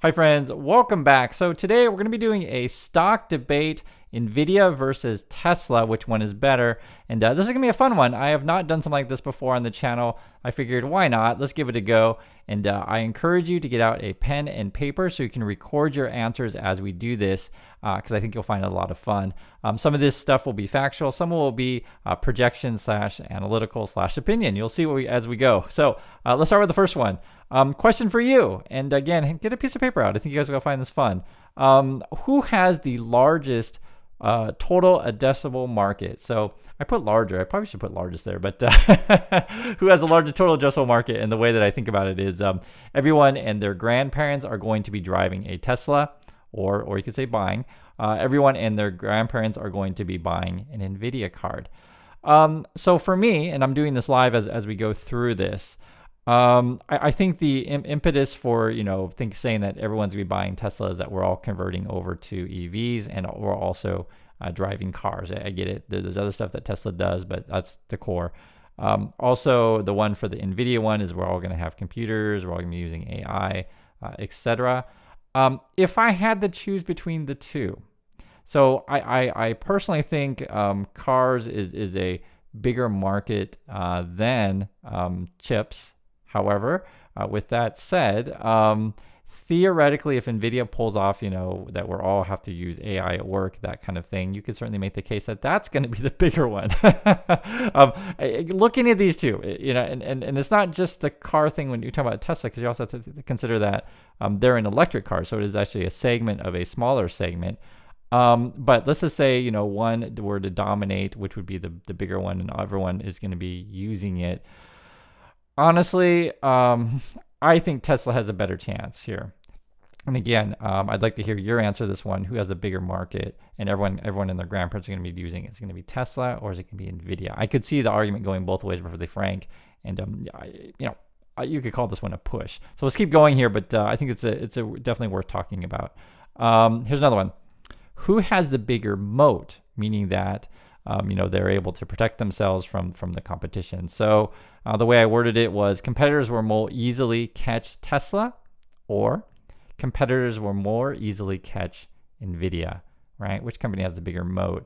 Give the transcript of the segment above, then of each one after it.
Hi friends, welcome back. So today we're going to be doing a stock debate, Nvidia versus Tesla, which one is better. And this is going to be a fun one. I have not done something like this before on the channel. I figured, why not? Let's give it a go. And I encourage you to get out a pen and paper so you can record your answers as we do this, because I think you'll find it a lot of fun. Some of this stuff will be factual. Some will be projection / analytical / opinion. You'll see as we go. So let's start with the first one. Question for you. And again, get a piece of paper out. I think you guys are going to find this fun. Who has the largest total addressable market? So I put larger. I probably should put largest there, but who has the largest total addressable market? And the way that I think about it is everyone and their grandparents are going to be driving a Tesla, or you could say buying. Everyone and their grandparents are going to be buying an Nvidia card. So for me, and I'm doing this live as we go through this, I think the impetus for, saying that everyone's going to be buying Tesla is that we're all converting over to EVs and we're also driving cars. I get it. There's other stuff that Tesla does, but that's the core. Also, the one for the Nvidia one is we're all going to have computers, we're all going to be using AI, etc. If I had to choose between the two, so I personally think cars is a bigger market than chips. However, with that said, theoretically, if Nvidia pulls off, that we're all have to use AI at work, that kind of thing, you could certainly make the case that that's going to be the bigger one. Looking at these two, and it's not just the car thing when you talk about Tesla, because you also have to consider that they're an electric car, so it is actually a segment of a smaller segment. But let's just say, one were to dominate, which would be the bigger one, and everyone is going to be using it. Honestly, I think Tesla has a better chance here. And again, I'd like to hear your answer to this one. Who has a bigger market and everyone and their grandparents are going to be using it? Is it going to be Tesla or is it going to be Nvidia? I could see the argument going both ways, perfectly frank. And, you could call this one a push. So let's keep going here, but I think it's definitely worth talking about. Here's another one. Who has the bigger moat? Meaning that, they're able to protect themselves from the competition. So the way I worded it was competitors will more easily catch Tesla, or competitors will more easily catch Nvidia, right? Which company has the bigger moat?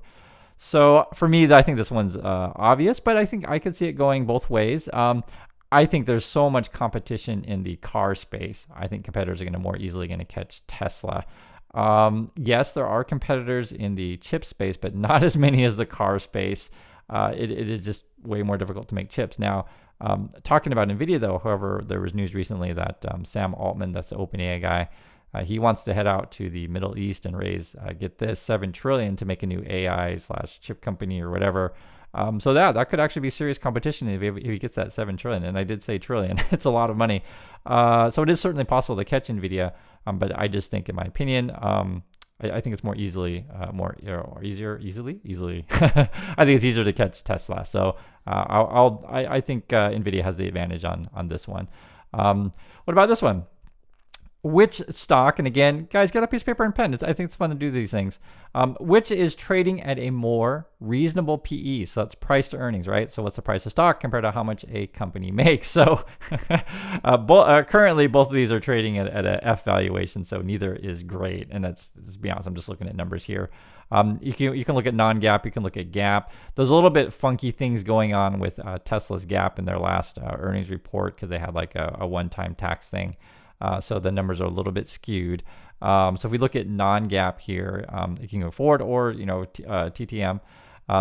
So for me, I think this one's obvious, but I think I could see it going both ways. I think there's so much competition in the car space. I think competitors are going to more easily catch Tesla. Yes, there are competitors in the chip space, but not as many as the car space. It is just way more difficult to make chips. Now, talking about Nvidia though, however, there was news recently that Sam Altman, that's the OpenAI guy, he wants to head out to the Middle East and raise, get this, $7 trillion to make a new AI/chip company or whatever. So that could actually be serious competition if he gets that $7 trillion. And I did say trillion. It's a lot of money. So it is certainly possible to catch Nvidia. But I just think, in my opinion, I think it's more easily. I think it's easier to catch Tesla. So I think Nvidia has the advantage on this one. What about this one? Which stock, and again, guys, get a piece of paper and pen. I think it's fun to do these things. Which is trading at a more reasonable PE? So that's price to earnings, right? So what's the price of stock compared to how much a company makes? So currently, both of these are trading at a F valuation, so neither is great. And let's be honest, I'm just looking at numbers here. You can look at non-GAAP, you can look at GAAP. There's a little bit funky things going on with Tesla's GAAP in their last earnings report because they had like a one-time tax thing. So the numbers are a little bit skewed. So if we look at non-GAAP here, you can go forward or, TTM.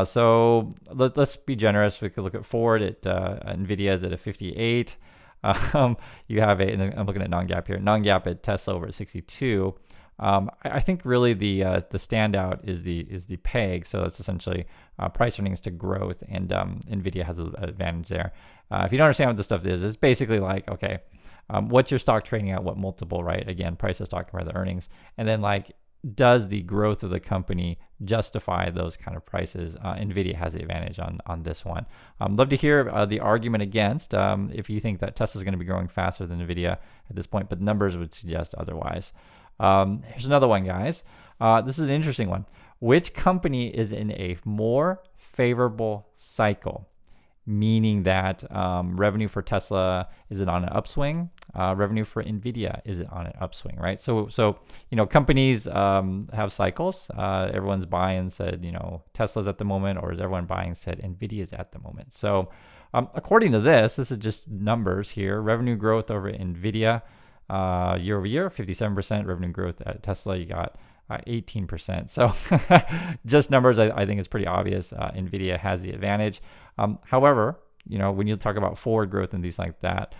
So let's be generous. We could look at forward at Nvidia is at a 58. You have and I'm looking at non-GAAP here. Non-GAAP at Tesla over at 62. I think really the standout is the PEG. So that's essentially price earnings to growth, and Nvidia has an advantage there. If you don't understand what this stuff is, it's basically like, okay, what's your stock trading at? What multiple, right? Again, price of stock compared to earnings. And then does the growth of the company justify those kind of prices? Nvidia has the advantage on this one. Love to hear the argument against if you think that Tesla is going to be growing faster than Nvidia at this point, but numbers would suggest otherwise. Here's another one, guys. This is an interesting one. Which company is in a more favorable cycle? meaning that revenue for Tesla, is it on an upswing? Revenue for Nvidia, is it on an upswing, right? So companies have cycles. Everyone's buying said, Tesla's at the moment, or is everyone buying said Nvidia's at the moment? So according to this is just numbers here. Revenue growth over Nvidia year over year, 57%. Revenue growth at Tesla, you got 18%. So just numbers, I think it's pretty obvious. Nvidia has the advantage. However, when you talk about forward growth and these like that,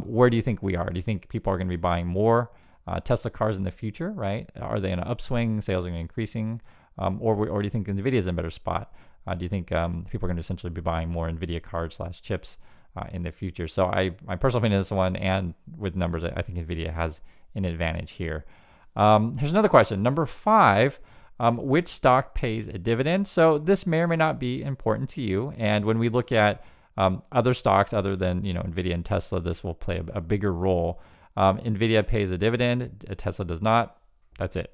where do you think we are? Do you think people are going to be buying more Tesla cars in the future, right? Are they in an upswing? Sales are increasing? Or do you think Nvidia is in a better spot? Do you think people are going to essentially be buying more Nvidia cards / chips in the future? So my personal opinion on this one, and with numbers, I think Nvidia has an advantage here. Here's another question. Number 5, which stock pays a dividend? So this may or may not be important to you. And when we look at other stocks other than Nvidia and Tesla, this will play a bigger role. Nvidia pays a dividend. Tesla does not. That's it.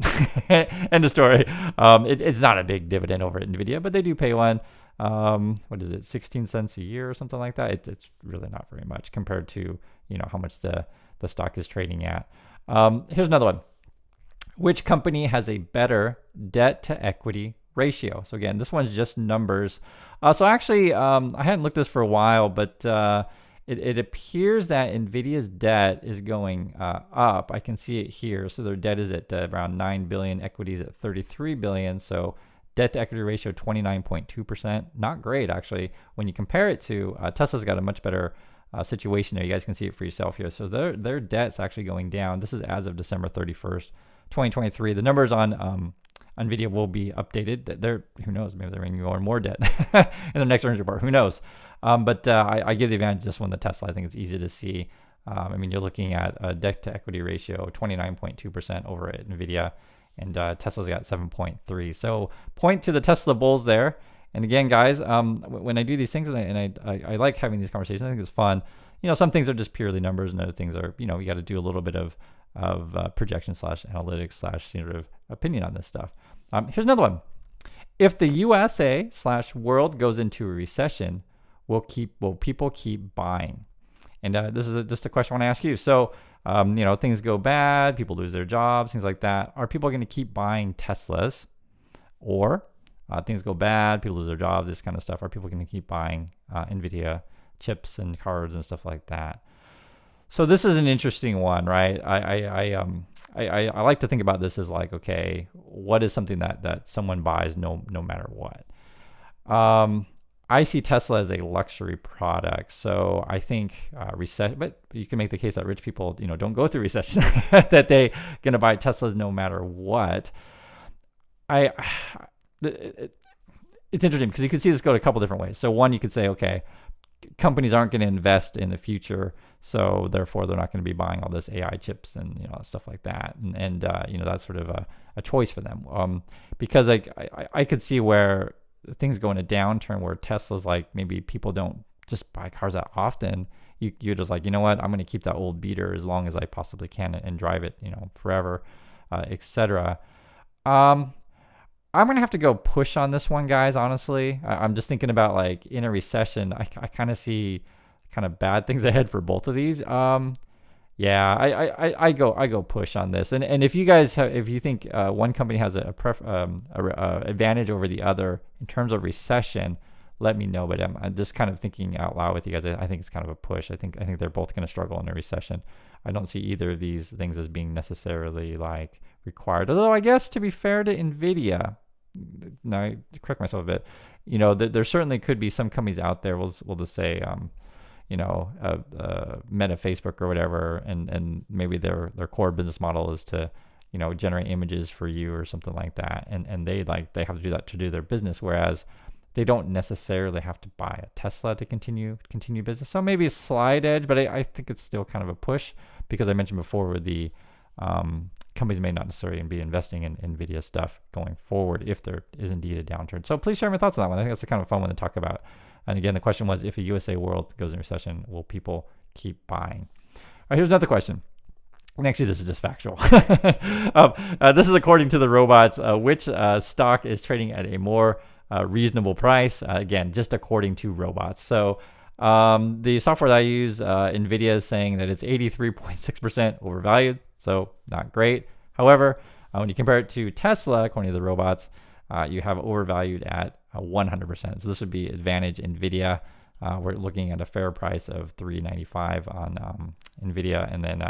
End of story. It's not a big dividend over at Nvidia, but they do pay one. What is it, 16 cents a year or something like that? It's really not very much compared to how much the stock is trading at. Here's another one. Which company has a better debt to equity ratio? So again, this one's just numbers. So actually, I hadn't looked this for a while, but it appears that Nvidia's debt is going up. I can see it here. So their debt is at around 9 billion, equities at 33 billion. So debt to equity ratio 29.2%. Not great, actually. When you compare it to Tesla's got a much better situation there. You guys can see it for yourself here. So their debt's actually going down. This is as of December 31st, 2023. The numbers on Nvidia will be updated. Who knows? Maybe they're going to go more debt in the next earnings report. Who knows? But I give the advantage to this one, the Tesla. I think it's easy to see. You're looking at a debt to equity ratio 29.2% over at Nvidia, and Tesla's got 7.3. So point to the Tesla bulls there. And again, guys, when I do these things, and I like having these conversations, I think it's fun. Some things are just purely numbers, and other things are, you got to do a little bit of projection / analytics / sort of opinion on this stuff. Here's another one. If the USA / world goes into a recession, will people keep buying? And this is just a question I want to ask you. So, things go bad, people lose their jobs, things like that. Are people going to keep buying Teslas? Or things go bad, people lose their jobs, this kind of stuff. Are people going to keep buying Nvidia chips and cards and stuff like that? So this is an interesting one, right? I like to think about this as like, okay, what is something that someone buys no matter what? I see Tesla as a luxury product, so I think recession. But you can make the case that rich people, don't go through recession, that they gonna buy Teslas no matter what. It's interesting because you can see this go a couple different ways. So one, you could say, okay, companies aren't going to invest in the future, so therefore they're not going to be buying all this AI chips and stuff like that, and that's sort of a choice for them. Because I could see where things go in a downturn where Tesla's like, maybe people don't just buy cars that often. You're just like, you know what, I'm going to keep that old beater as long as I possibly can and drive it, forever, etc. I'm going to have to go push on this one, guys, honestly. I'm just thinking about, like, in a recession, I kind of see kind of bad things ahead for both of these. I go push on this. And if you guys if you think one company has a advantage over the other in terms of recession, let me know. But I'm just kind of thinking out loud with you guys. I think it's kind of a push. I think they're both going to struggle in a recession. I don't see either of these things as being necessarily like required. Although I guess, to be fair to Nvidia, now I correct myself a bit, there certainly could be some companies out there, we'll just say, Meta, Facebook, or whatever, and maybe their core business model is to generate images for you or something like that, and they have to do that to do their business, whereas they don't necessarily have to buy a Tesla to continue business. So maybe a slight edge, but I think it's still kind of a push, because I mentioned before with the companies may not necessarily be investing in Nvidia stuff going forward if there is indeed a downturn. So please share my thoughts on that one. I think that's a kind of fun one to talk about. And again, the question was, if a USA world goes in recession, will people keep buying? All right, here's another question. And actually, this is just factual. This is according to the robots. Which stock is trading at a more reasonable price? Again, just according to robots. So The software that I use, Nvidia, is saying that it's 83.6% overvalued, so not great. However, when you compare it to Tesla, according to the robots, you have overvalued at 100%. So this would be advantage Nvidia. We're looking at a fair price of $395 on Nvidia, and then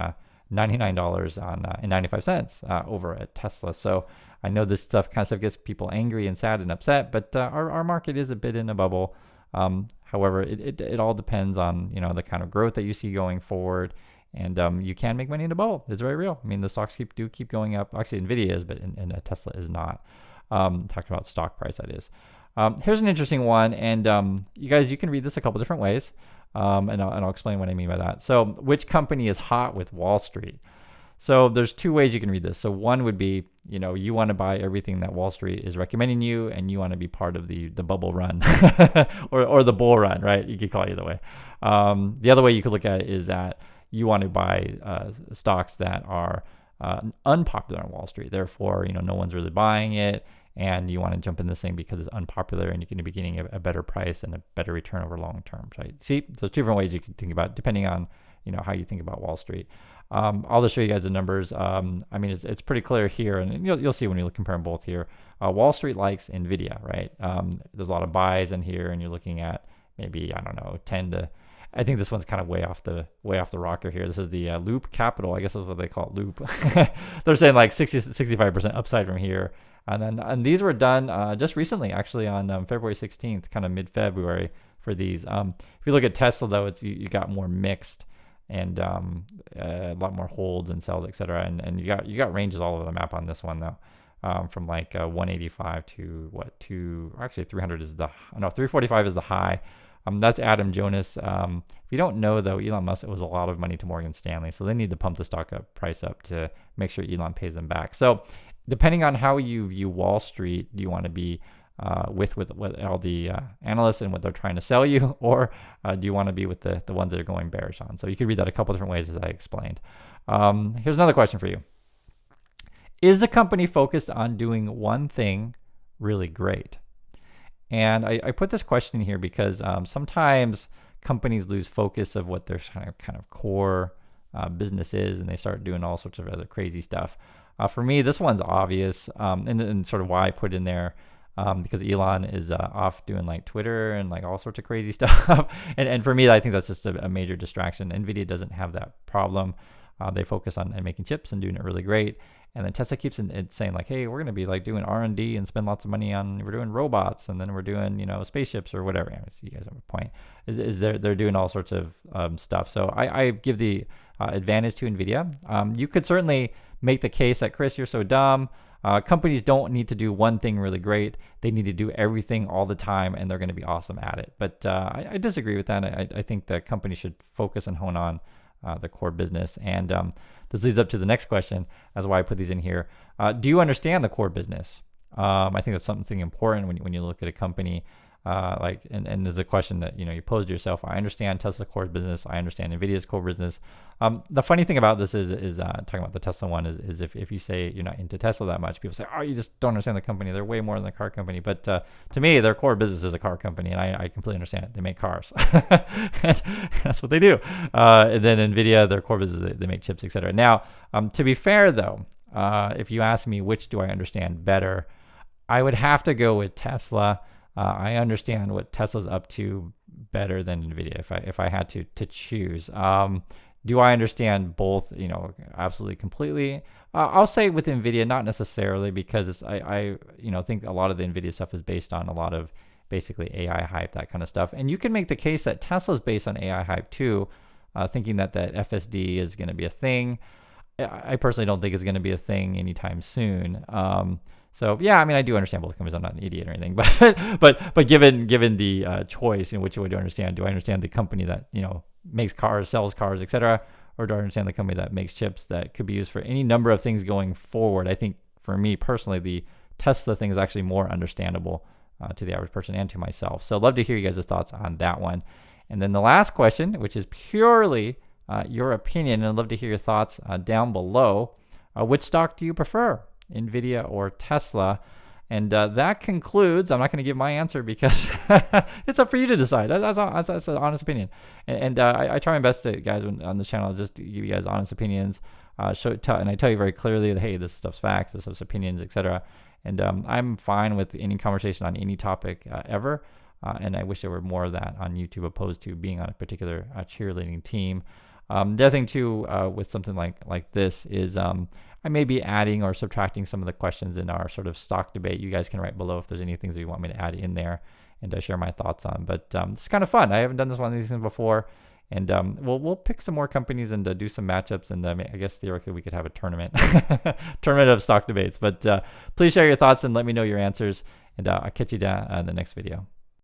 $99 and 95 cents over at Tesla. So I know this kind of stuff gets people angry and sad and upset, but our market is a bit in a bubble. However, it all depends on the kind of growth that you see going forward, and you can make money in a bubble. It's very real. I mean, the stocks keep going up. Actually, Nvidia is, but Tesla is not. Talking about stock price, that is. Here's an interesting one, and you can read this a couple different ways, and I'll explain what I mean by that. So, which company is hot with Wall Street? So there's two ways you can read this. So one would be, you want to buy everything that Wall Street is recommending you, and you want to be part of the bubble run or the bull run, right? You could call it either way. The other way you could look at it is that you want to buy stocks that are unpopular on Wall Street. Therefore, no one's really buying it, and you want to jump in this thing because it's unpopular and you're going to be getting a better price and a better return over long term, right? See, there's two different ways you can think about it, depending on how you think about Wall Street. I'll just show you guys the numbers. I mean, it's pretty clear here, and you'll see when you compare them both here. Wall Street likes Nvidia, right? There's a lot of buys in here, and you're looking at maybe 10 to. I think this one's kind of way off the rocker here. This is the Loop Capital. I guess that's what they call it, Loop. They're saying like 65% upside from here. And these were done just recently, actually on February 16th, kind of mid-February for these. If you look at Tesla, though, you got more mixed and a lot more holds and sells, etc. And you got ranges all over the map on this one, though. From like 185 to actually 300 is 345 is the high. That's Adam Jonas. If you don't know, though, Elon Musk owes a lot of money to Morgan Stanley, so they need to pump the stock price up to make sure Elon pays them back. So depending on how you view Wall Street, do you want to be with all the analysts and what they're trying to sell you, or do you want to be with the ones that are going bearish on? So you could read that a couple different ways, as I explained. Here's another question for you. Is the company focused on doing one thing really great? And I put this question in here because sometimes companies lose focus of what their kind of core business is, and they start doing all sorts of other crazy stuff. For me, this one's obvious, and sort of why I put in there, because Elon is off doing like Twitter and like all sorts of crazy stuff. and for me, I think that's just a major distraction. Nvidia doesn't have that problem. They focus on making chips and doing it really great. And then Tesla keeps saying like, hey, we're going to be like doing R&D and spend lots of money on, we're doing robots, and then we're doing, spaceships or whatever. You guys have a point. Is they're doing all sorts of stuff. So I give the advantage to Nvidia. You could certainly make the case that, Chris, you're so dumb. Companies don't need to do one thing really great. They need to do everything all the time, and they're going to be awesome at it. But I disagree with that. I think that companies should focus and hone on the core business. And this leads up to the next question, as why I put these in here. Do you understand the core business? I think that's something important when you look at a company. And there's a question that you pose to yourself. I understand Tesla's core business. I understand Nvidia's core business. The funny thing about this is talking about the Tesla one is if you say you're not into Tesla that much, people say, oh, you just don't understand the company. They're way more than a car company. But to me, their core business is a car company, and I completely understand it. They make cars. That's what they do. And then Nvidia, their core business, they make chips, etc. Now, to be fair though, if you ask me which do I understand better, I would have to go with Tesla. I understand what Tesla's up to better than Nvidia if I had to choose. Do I understand both? Absolutely, completely. I'll say with Nvidia, not necessarily, because I think a lot of the Nvidia stuff is based on a lot of basically AI hype, that kind of stuff. And you can make the case that Tesla's based on AI hype too, thinking that FSD is going to be a thing. I personally don't think it's going to be a thing anytime soon. So yeah, I mean, I do understand both companies. I'm not an idiot or anything, but given the choice, which way do I understand? Do I understand the company that makes cars, sells cars, etc., or do I understand the company that makes chips that could be used for any number of things going forward? I think for me personally, the Tesla thing is actually more understandable to the average person and to myself. So I'd love to hear you guys' thoughts on that one. And then the last question, which is purely your opinion, and I'd love to hear your thoughts down below. Which stock do you prefer, Nvidia or Tesla? And that concludes. I'm not going to give my answer because it's up for you to decide. That's an honest opinion. And I try my best to, guys, on this channel, just to give you guys honest opinions. And I tell you very clearly that, hey, this stuff's facts, this stuff's opinions, etc. And I'm fine with any conversation on any topic ever. And I wish there were more of that on YouTube, opposed to being on a particular cheerleading team. The other thing too, with something like this is I may be adding or subtracting some of the questions in our sort of stock debate. You guys can write below if there's any things that you want me to add in there and share my thoughts on. But it's kind of fun. I haven't done one of these things before. And we'll pick some more companies and do some matchups. And I guess theoretically we could have a tournament, tournament of stock debates. But please share your thoughts and let me know your answers. And I'll catch you down in the next video.